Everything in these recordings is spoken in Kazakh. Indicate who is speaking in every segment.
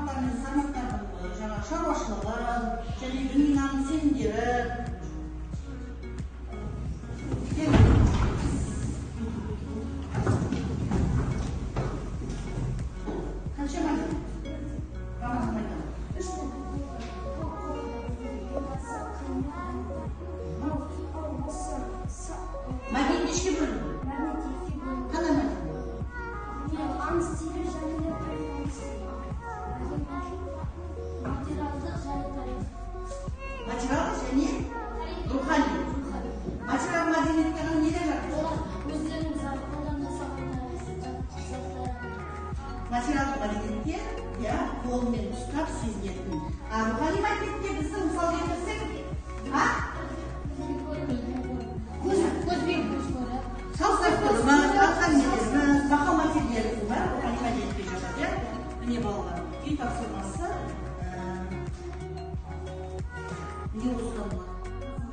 Speaker 1: сарматтар мен сарматтардың жаңа шаруашылығын және діннің сенімдері материалдық мәдениетте, қолмен ұстап сезінетін. Рухани мәдениетте біздің мысал келтірсек, көзбен салт-дәстүріміз, атқамінеріміз, мақал мәтелдеріміз бар, рухани мәдениетте жатады. Міне балалар, үй тапсырмасы не осыдан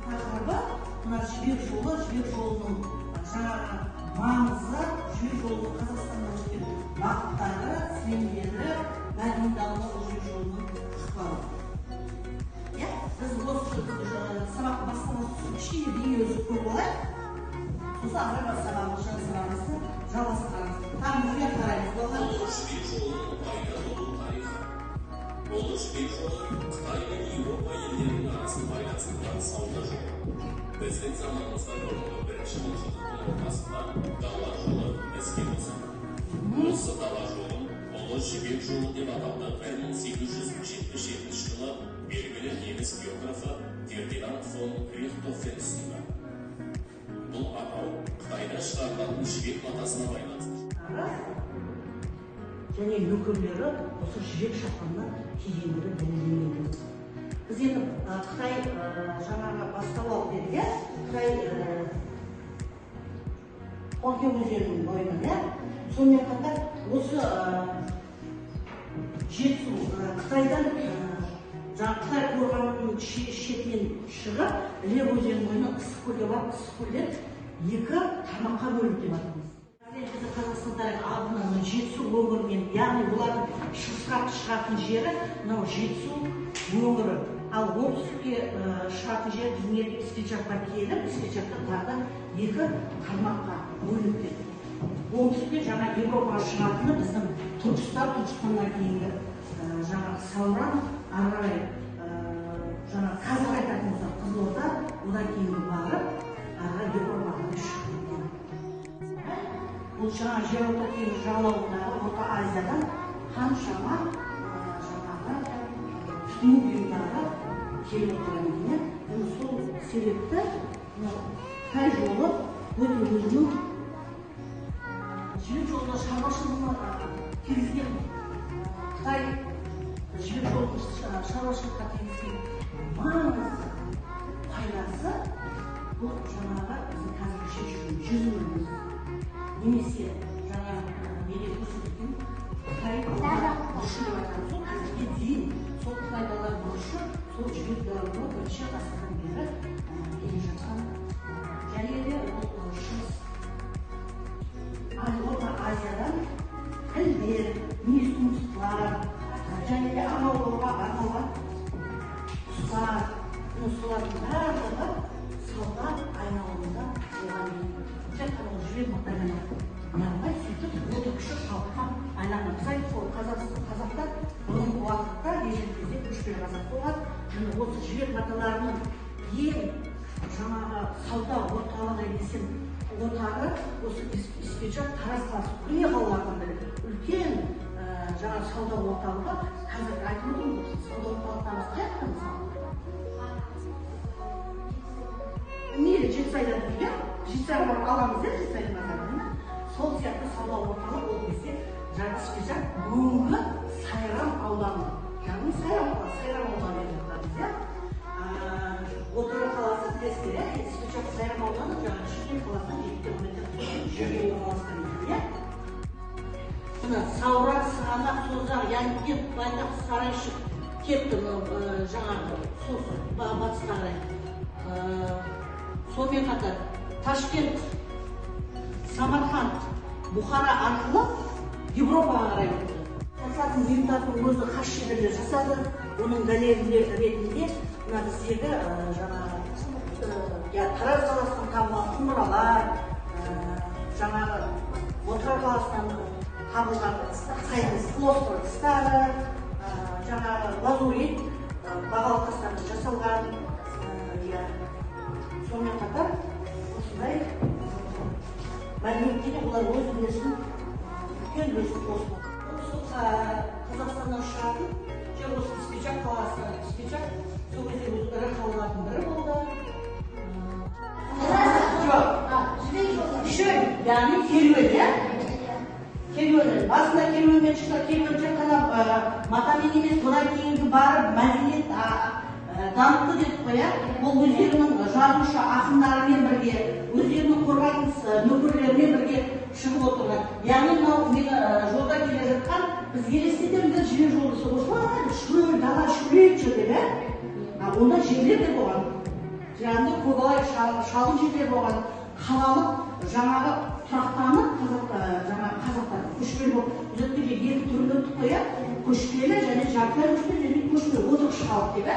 Speaker 1: тақырыбы, мына жібек жолының жаңағы маңызы, жібек жолының Қазақстанда өткен бағыттары, сенімдері, мәдени даму жібек жолының ықпалы. Біз осы сабақ бастамасы кішкене бейне өзі көп болайық. Сосын ары сабағымызды жалғастырамыз. Тағы мұқият қараймыз.
Speaker 2: Ұлы жібек жолының пайда болу тарихы. Ұлы жібек жолы Қытай мен Еуропа елдерінің арасын байланыстырған сауда жолы. Біздің заманымыздан бұрынғы бірінші мыңжылдықтың ортасында дала жолы іске қосылды. Осы дала жолын Ұлы жібек жолы деп аталды 1877 жылы белгілі неміс географы Фердинанд фон Рихтхофен ұсынды. Бұл атау Қытайда шығарылатын жібек матасына байланысты.
Speaker 1: Және нөкерлері осы жібек шапаннан кигендігі дәлелденген. Біз енді Қытай жаңағы бастау алып деді, Қытай Қонке өзенінің бойынан, сонымен қатар осы жетісу Қытайдан Қытай қорғанының шетінен шығып, Іле өзенінің бойынан Ыстықкөлге барып, Ыстықкөлден екі тармаққа бөлінді деп атаймыз. Біздің Қазақстан алдынан жетісу өңірінен, яғни олардың шығатын жері мынау жетісу өңірі. Ал оңтүстікке шығатын жері біздің Іскечаққа келіп, Іскечақта тағы екі тармаққа бөлінді. Оңтүстікке жаңа Еуропаға шығатыны біздің Түркістаннан кейінгі жаңағы Сауран, ары қарай жаңа қазір айтатын болсақ Қызылорда, одан кейінгі барып, ары Еуропаға шығып. Бұл жаңа жерорта теңізі жағалауындағы Орта Азиядан қаншама жаңағы тұтыну бұйымдары келіп отырғанымен, сол себепті Қытай жолы өте өзінің жібек жолына шаруашылығына тигізген Қытай жібек жолының шаруашылыққа тигізген маңызды пайдасы бұл жаңағы біздің қазіргі жүрген жүзіміміз. Немесе жаңа неде көрсеткен Қытай бұрышы деп айтқан сол қазірге дейін сол Қытай далар бұрышы сол жібек жолы бірінші ғасырдан бері келе жатқан және де ол шығыс Орта Азиядан тілдер, мүйіз-тұмсықтар және де аулауға арналған тұстар, солардың барлығы сауда айналымында болған жібек матамен арналмай сөйтіп өте күшті халыққа айналған. Біз айтып қазақтар бұрынғы уақытта ежелгі кезде көшпелі қазақ болған. Және осы жібек маталарының ең жаңағы сауда орталығы десем отары осы Іскечақ Тараз қаласы көне қалалардан бірі. Үлкен жаңа сауда орталығы қазір айтып отырмын, сауда орталықтарымыз қаяқта мысалы? Мейлі Жетісайдан дейді, Жетісайға барып аламыз деп Жетісайдың базарынан. Сол сияқты сауда орталық ол кезде жаңа Іскечақ бүгінгі Сайрам ауданы. Яғни Сайрам ауданы деп жатамыз. Отырар қаласы білесіздер, Іскечақ Сайрам ауданы жаңа Шымкент қаласынан 7 километр жерге орналасқан. Мына Сауран, Сығанақ, Созақ, Янкент, Байтақ, Сарайшық кетті жаңағы батысқа қарай. Сонымен қатар Ташкент, Самарқанд, Бұхара арқылы Европаға қарай өтті. қазақстанның ұйымдардың өзі хас шеберлер жасады. Оның дәлелі ретінде мына біздегі жаңағы Тараз қаласынан табылған құмыралар, жаңағы Отырар қаласынан табылған флосфор ыдыстары, жаңағы лазурит бағалы тастардан жасалған, сонымен қатар осындай мәліметтерде олар өз үлесін үлкен үлесін қосып отыр. Қазақстаннан шығатын жер осы Спичак қаласы, Спичак сол кезде ірі қалалардың бірі болды. Яғни керуен, керуен. Басында керуенмен шықса, керуен тек қана матамен емес, бұдан кейінгі барып мәдениет дамытты деп қоя. Ол өздерінің жазушы ақындарымен бірге, өздерінің қорғайтын нөкерлерімен бірге шығып отырған. Яғни мынау мені жолда келе жатқан, біз елестетеміз жібек жолы осылай шөл, дала шөлейіп жүрді, онда жерлер де болған. Яғни көбалай шалын жерлер болған. Қалалық жаңағы тұрақтанып қазақтар көшпелі болып түзеткенде екі түрін өтіп қоя, көшпелі және жартылай көшпелі және көшпелі отырықшы халық деп.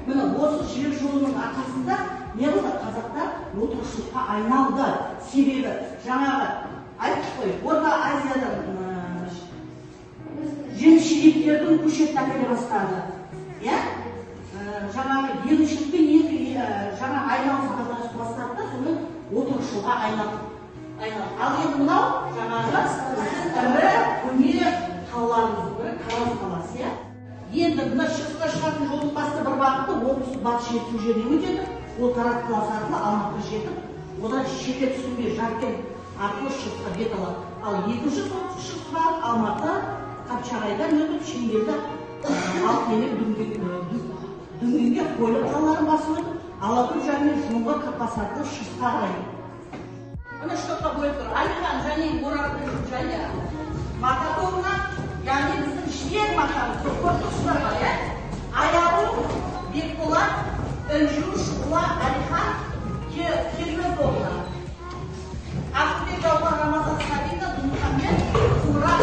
Speaker 1: Міне осы жібек жолының арқасында не болды? Қазақтар отырықшылыққа айналды. Себебі жаңағы айтып қой, Орта Азиядан жеміс-жидектердің көшетін әкеле бастады. Жаңағы егіншілікпен жаңа айналысқа бастады да, соның отырықшылыққа айналды. Ал енді мынау жаңағы бірі көне қалаларымыз, бірі Тараз қаласы. Енді мына шығысқа шығатын жолдың басты бір бағыты облыстың батыс жетісу жеріне өтеді. Ол Тараз қаласы арқылы Алматыға жетіп, одан шетке түсуге Жаркент арқылы шығысқа бет алады. Ал екінші шығыс бағыт Алматы, Қапшағайдан өтіп Шеңгелді, Алтынемек, Дүнгенге Қойлы қалаларын басып өтіп, Алакөл және Жұмға басатын шығысқа қарай. Мына штатқа бөліп тұр. Алихан және Мұраттың және Матаковна, яғни біздің жер мақтамыз, қорқушылар бар, Аяғу, Бекболат, Үнжу, Шұғыла, Алихан, Керуен тобына. Ақылбек Жауға, Рамазан Сабина, Дұмқамбет, Тура.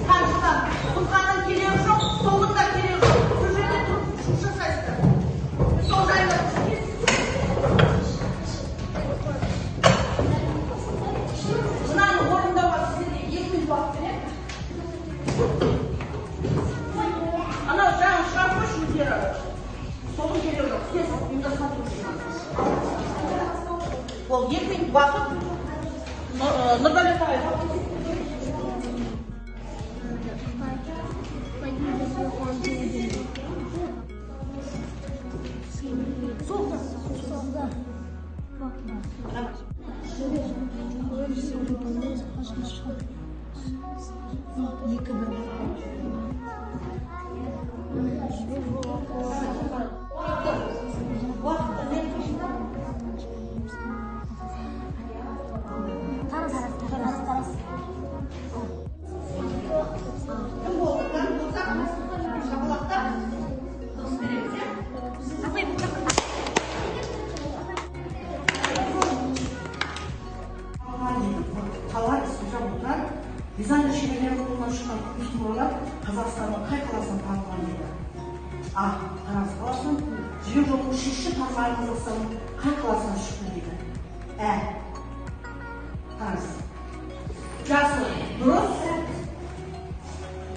Speaker 1: Қаншыдан, Дұмқанның керегі жоқ, солында керегі жоқ. Бұл жерде тұрып жұмыс жасайсыздар. Сол жайлы мынаны орындауға сіздерге 2 минут уақыт береді. Анау жаңа шығарып қойшы өздері. Соның керегі жоқ. Сіз ұйымдастырып жүрсіз. Ол 2 минут уақыт Нұрдәулет ағай. Дизайнер шеберлері қолынан шыққан күміс мұралар Қазақстанның қай қаласынан танылған дейді? А. Тараз қаласынан. Жібек жолының 3-ші тармағы Қазақстанның қай қаласынан шықты дейді? Тараз. Жасы дұрыс.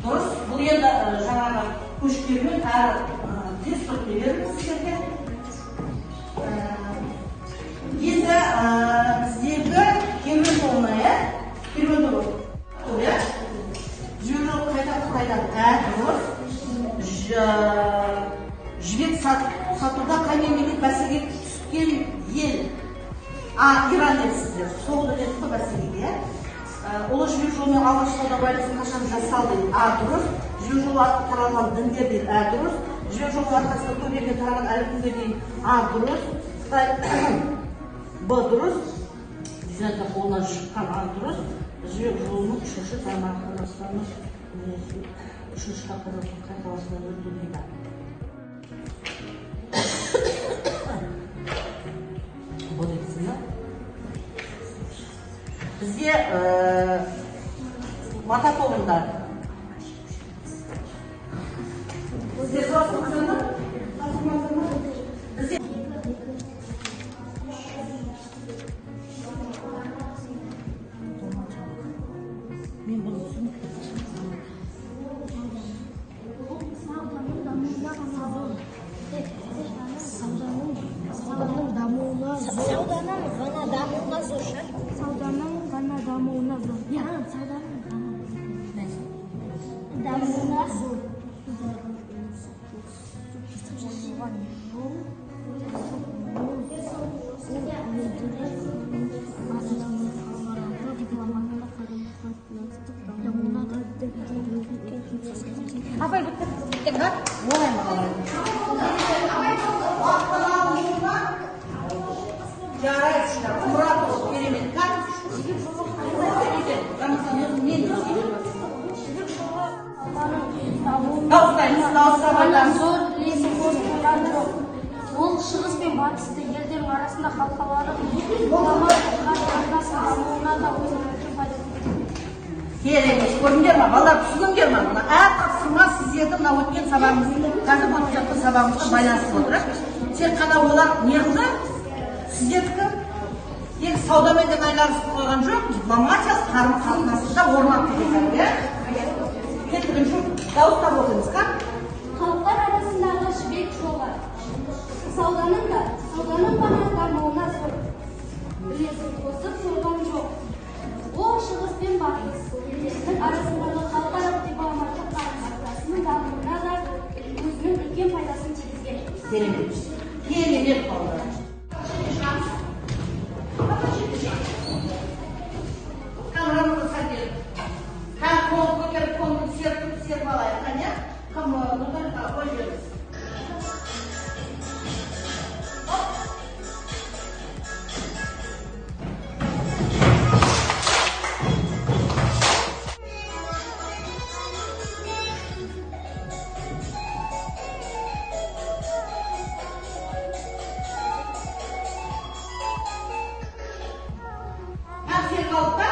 Speaker 1: Дұрыс. Бұл енді жаңағы көшпелімен әрі тез түрде беріңіз сіздерге. Енді біздегі керуен жолына, керуен жолы. Жібек сатуда қай мемлекет бәсекеге түскен ел? Иран десіздер. Сол дәлетті бәсекеге. Ұлы жібек жолымен алғаш сауда байланысын қашан жасалды? Дұрыс. Жібек жолы арқылы таралған діндер дейді. Дұрыс. Жібек жолы арқасында көп елге тараған әлі күнге дейін. Дұрыс. Б. Дұрыс. Дизайнер қолынан шыққан. Дұрыс. Жібек жолының 3-ші тармағы Қазақстанның 3-ші тақырыбының қай қаласынан өтті дейді? Бұл екісіне бізде Матаковында Сіздер сұрасыңыздар ма? Мен bunu
Speaker 3: Сауданың ғана дамуына зор. Дамуына зор. Апай, біттік.
Speaker 1: Олай мағалай. Жарайсыздар, Мұратов, керемет.
Speaker 3: Зор үлесі қосылған жоқ. Ол шығыс пен батысты елдердің арасында халықаралық ғұлама қатынасының дамуына да өзінің үлкен пайдасын тигізді.
Speaker 1: Керемет, көрдіңдер ма? Балалар түсіндіңдер ма? Мына әр тапсырма сіздерді мына өткен сабағымыз, қазір өтіп жатқан сабағымызға байланысып отыр. Тек қана олар не қылды? Сіздердікі тек саудамен де байланысып қойған жоқ, дипломатия, қарым-қатынасы да орнатты деген, иә? Кеткен жоқ, дауыстап отырыңыз, қа?
Speaker 3: Халықтар арасындағы жібек жолы сауданың ғана дамуына зор үлесін қосып қойған жоқ. Ол шығыс пен батыс елдерінің арасындағы халықаралық дипломаттық қарым-қатынасының дамуына да өзінің үлкен пайдасын тигізген.
Speaker 1: Керемет, керемет балалар. Камерамызды сәл беріп. Қан қол көтеріп, қолын серіп алайық, қане? Кім нұтарқа қой жеріміз. Серік алып та?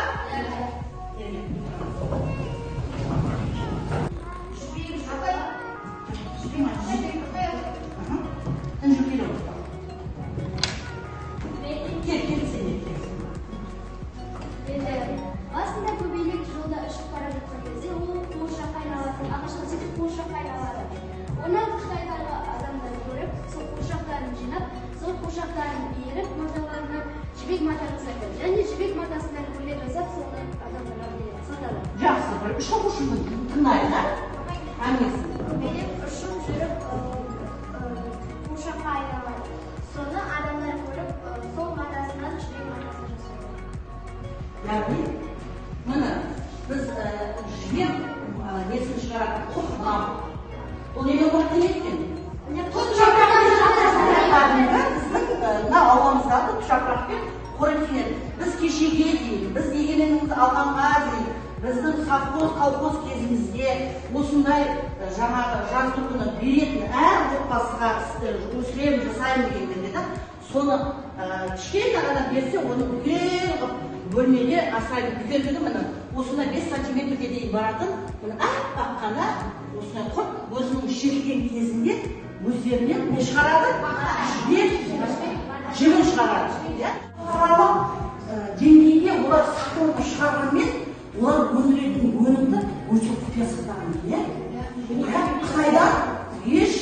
Speaker 3: Басында көбелек жолда ұшып бара жатқан кезде ол қуыршаққа айналатын, ағашқа жетіп қуыршаққа айналады. Оны Қытайдағы адамдар көріп, сол қуыршақтарын жинап, сол қуыршақтарын иіріп, маталарына жібек мата жасайды. Және жібек матасынан көйлек жасап, соны адамдарға сатады.
Speaker 1: Жақсы, бір үш оқушымыз тыңдайын, әңгімесін.
Speaker 3: Көбелек ұшып жүріп қуыршаққа айналады. Соны адамдар көріп, сол матасынан жібек матасын жасайды.
Speaker 1: Яғни, міне, біз жібек несін шығаратын құт мынау. Бұл неге қорқын еткен? Мына ауламыздағы жапырақпен қоректенеді. Біз кешеге дейін, біз егеменімізді алғанға дейін, біздің совхоз, колхоз кезімізде осындай жаңағы жантүркіні беретін әр отбасыға өсіремін, жасаймын дегенде, соны кішкене ғана берсе, оны үлкен бөлмеде асырайды. Үлкендігі міне осындай 5 сантиметрге дейін баратын, міне аппақ қана осындай құрт өзінің шешкен кезінде өздерінен не шығарады? Жібек шығарады. Халықаралық деңгейде олар сатылып шығарғанмен, олар өндіретін өнімді өте құпия сатады. Қытайдан еш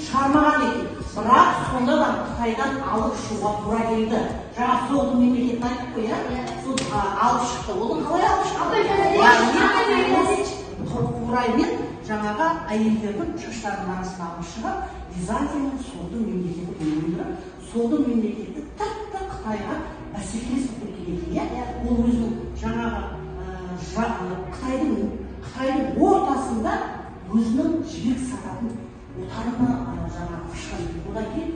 Speaker 1: шығармаған екен. Бірақ сонда да Қытайдан алып шығуға тура келді. Жаңа соғдың мемлекетін айтып қой, алып шықты. Оның қалай алып шықты? Құраймен жаңаға әйелдердің шаштарының арасына алып шығып, Византияның соғдың мемлекетін өндіріп, соғдың мемлекеті тіпті Қытайға бәсекелес болып келген. Ол өзінің жаңағы Қытайдың ортасында өзінің жібек сататын отарына жаңағы ашқан. Одан кейін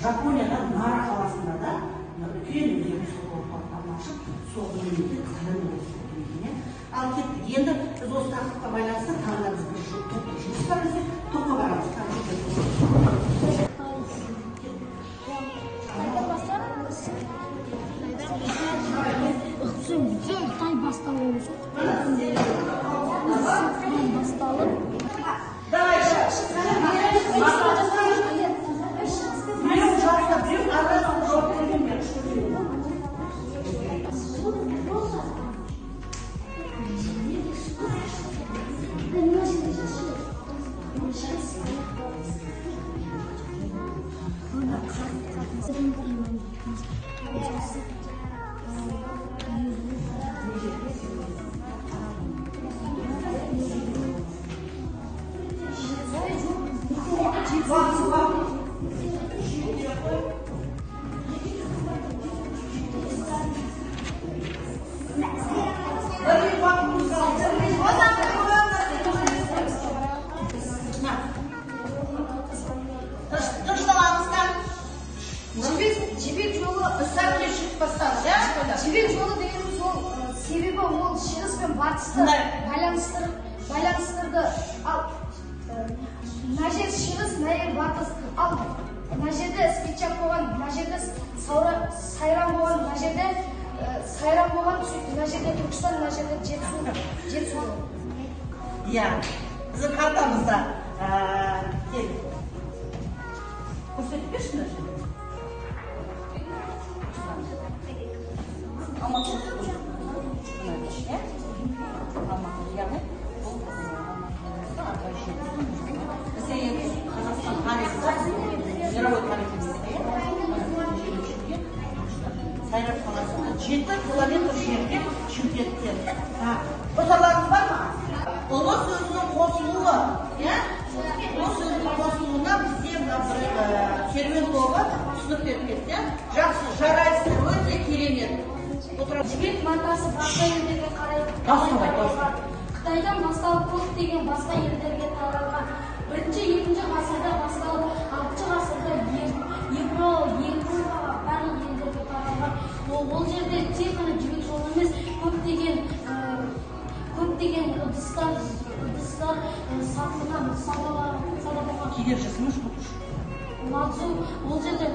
Speaker 1: Жапонияда Нара қаласында да үлкен өздерінің сол орталықтарын ашып, соғдың мемлекеті Қытайдан өсіп келген. Ал кеттік. Енді біз осы тақырыпқа байланысты тағы да біз бір топтық жұмыс бар бізде. Топқа барамыз.
Speaker 3: Қытай басталып
Speaker 1: Давай,
Speaker 4: Жібек жолы ұсақ шығып бастады, жібек жолы дегеніміз ол себебі ол шығыс пен батысты байланыстырды. Ал мына жер шығыс, мына жер батыс. Ал мына жерде спичак болған, мына жерде сайрам болған, мына жерде сайрам болған, мына жерде Түркістан, мына жерде Жетісу.
Speaker 1: Иә, біздің картамызда көрсетіп берші мына жерде. Сайрап қаласында 7 километр жерде Шымкенттен. Қосарларыңыз бар ма? Ұлы сөзінің қосылуы, ұлы сөзінің қосылуына бізде керуен тобы түсініп берді. Жақсы, жарайсыздар, өте керемет.
Speaker 3: Жібек мантасы басқа елдерге қарай Қытайдан басталып көптеген басқа елдерге таралған. 1-2 ғасырда басталып, 6 ғасырда Европаға барлық елдерге таралған. Ол жерде тек қана жібек жолы емес, көптеген ыдыстар сатылған, сауда болған.
Speaker 1: Кедер жасымыз бұл.
Speaker 3: Ол жерде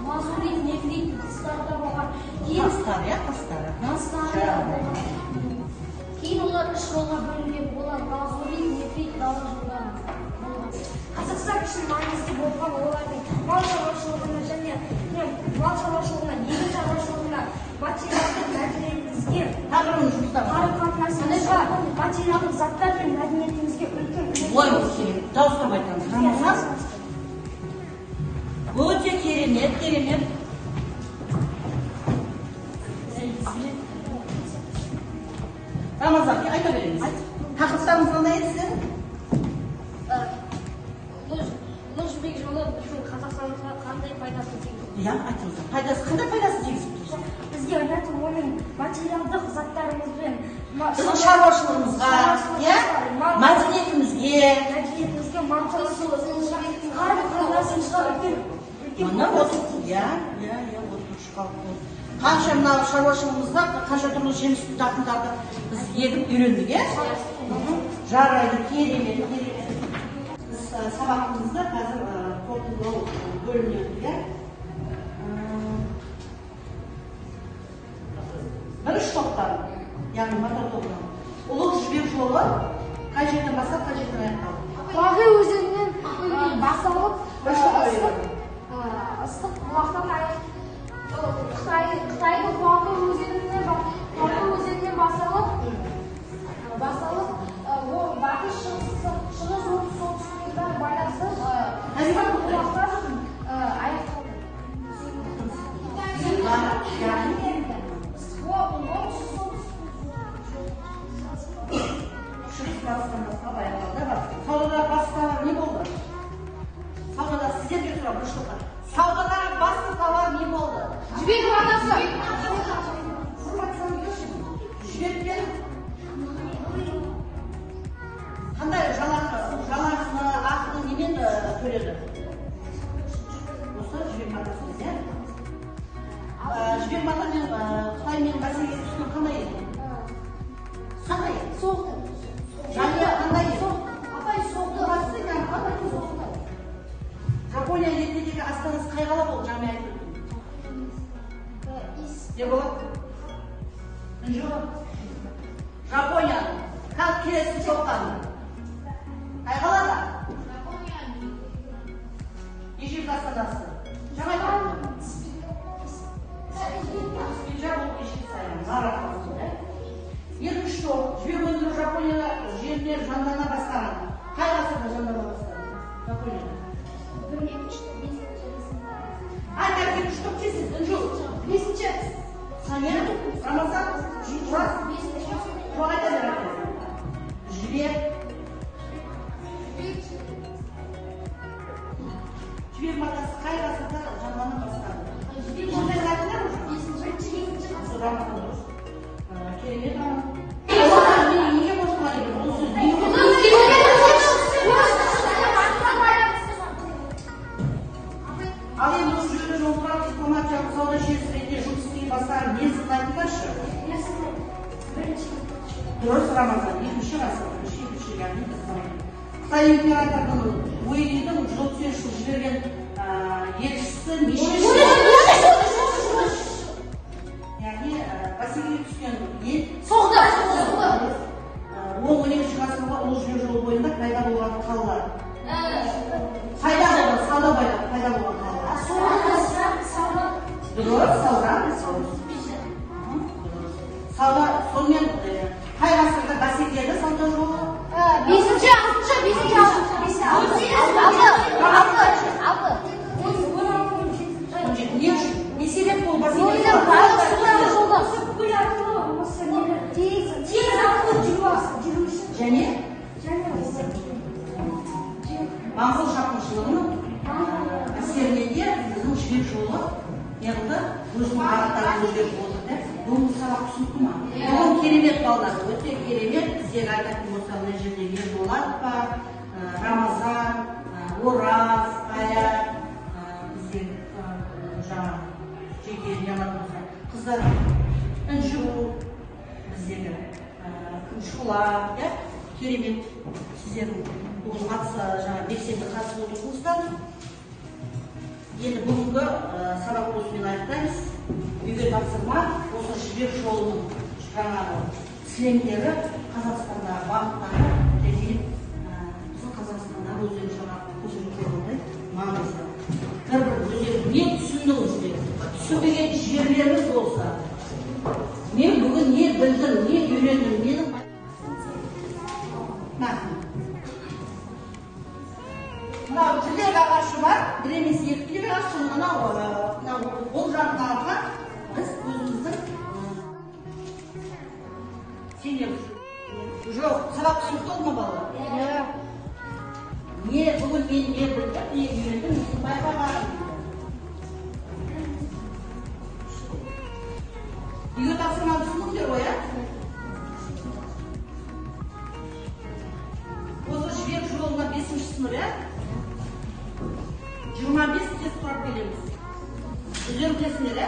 Speaker 3: мазурит, нефрит ыдыстар да болған.
Speaker 1: Тастар болған.
Speaker 3: Кейін олар 3 жолға бөлінген, олар мазурит, нефрит, дала жолдары. Қазақстан үшін маңызды болған олардың мал шаруашылығына және егін шаруашылығына материалдық мәдениетімізге қарым-қатынасымызға материалдық заттар мен мәдениетімізге үлкен
Speaker 1: Ой, дауыстап айтамыз. Рамазан? Өте керемет. Рамазан, айта береміз. Тақырыптарыңыз қандай еді сіздердің?
Speaker 3: Ұлы жібек жолы біздің Қазақстанымызға қандай пайдасы тигізді?
Speaker 1: Қандай пайдасы тигізді?
Speaker 3: Бізге айтатын оның материалдық заттарымызбен
Speaker 1: Біздің шаруашылығымызға, мәдениетімізге,
Speaker 3: қарым-қатынасымызға
Speaker 1: Мына қанша мына шаруашылығымызға қанша түрлі жеміс дақылдарды біз егіп үйрендік, жарайды, керемет. Біз сабағымызда қазір қорытындылау бөліміне бірінші топтан, яғни мотор топтан. Ұлы жібек жолы қай жерден бастап, қай жерден аяқталды?
Speaker 3: Бағи өзенінен басталып, ыстық бұлақтан Қытайдың Бағи өзенінен басталып, ол батыс шығыс солтүстікке байланысты бұлақтан аяқталды.
Speaker 1: Шығыс батыстан бастап аяқталды. Саудада басты не болды? Саудада сіздерге сұрап бұрыштыққа. Саудадағы басты товар не болды?
Speaker 3: Жібек матасы.
Speaker 1: Жібекпен қандай жалақыны, ақыны немен төледі? Осы жібек матасы, жібек матамен Қытаймен бәсекеге түскен қандай еді? Қандай еді?
Speaker 3: Соқты.
Speaker 1: Жания қандай еді?
Speaker 3: Апай соқты.
Speaker 1: Қандай соқты? Жапония ретіндегі астанасы қай қала болды? Жамия айтып не болады? Жапония. Как келесі соққан? Қай қалада? Ежелгі астанасы. Жаңа айтып Екінші топ, жібек өндіру Жапонияда жеріне жандана бастаған. Қай ғасырда жандана бастаған? жібек матасы қай ғасырда жанлана бастады? Ондай айтылар уже? Рамазан дұрыс. Керемет Рамазан. Неге қосылған екен? Бұл сөз неге ал енді осы жерде жолға дипломатиялық сауда желісі ретінде жұмыс істей бастаған мерзімін айтыңдаршы. Дұрыс, Рамазан, екінші ғасыр, яғни Қытай императорының Уэлидің жол түзетуші жіберген елшісі неше жыл? Яғни бәсекеге түскен ел
Speaker 4: Соғды.
Speaker 1: ол 12-ші ғасырға ұлы жібек жолы бойында пайда болған қалалар. Пайда болған, сауда пайда болған қалалар. Дұрыс, сауда, сонымен қай ғасырда бәсекелі сауда жолы?
Speaker 4: 5-ші, 6-ші.
Speaker 1: Не себеп бұл бәсекелі? Және моңғол шапқыншылығының әсерінен де біздің жібек жолы неғылды өзінің бағыттарын өзгеріп болды. Бұл сабақ түсінікті ма? Бұл керемет балалар, өте керемет. Біздегі айтатын болса мына жерде Ерболат бар, Рамазан, Ораз, Аят, біздегі жаңағы жеке неғылатын болса қыздар Інжу, біздегі Күншула, керемет сіздердің бұл жаңа белсенді қатысып отырсыңыздар. Енді бүгінгі сабақ осымен аяқтаймыз. Үйге тапсырма осы жібек жолының жаңағы сілемдері Қазақстанда бағыттары және біздің Қазақстанда өздері жаңағы көзіміз көргендей маңызды. Бір өздері не түсіндіңіздер, түсінбеген жерлеріңіз болса, мен бүгін не білдім, не үйрендім, менің мынау тілек ағашы бар, бір емес екі тілек ағашы, мынау ол жағындағы біз өзіміздің сенеміз. Жоқ, сабақ түсінікті болды ма балалар? Не бүгін мен не білдім, не үйрендім, несін байқағаным. Үйге тапсырманы түсіндіңдер ғой, ә? Осы жібек жолына 5-ші сынып, ә? 25 тест сұрап келеміз. Өздерің білесіңдер, ә?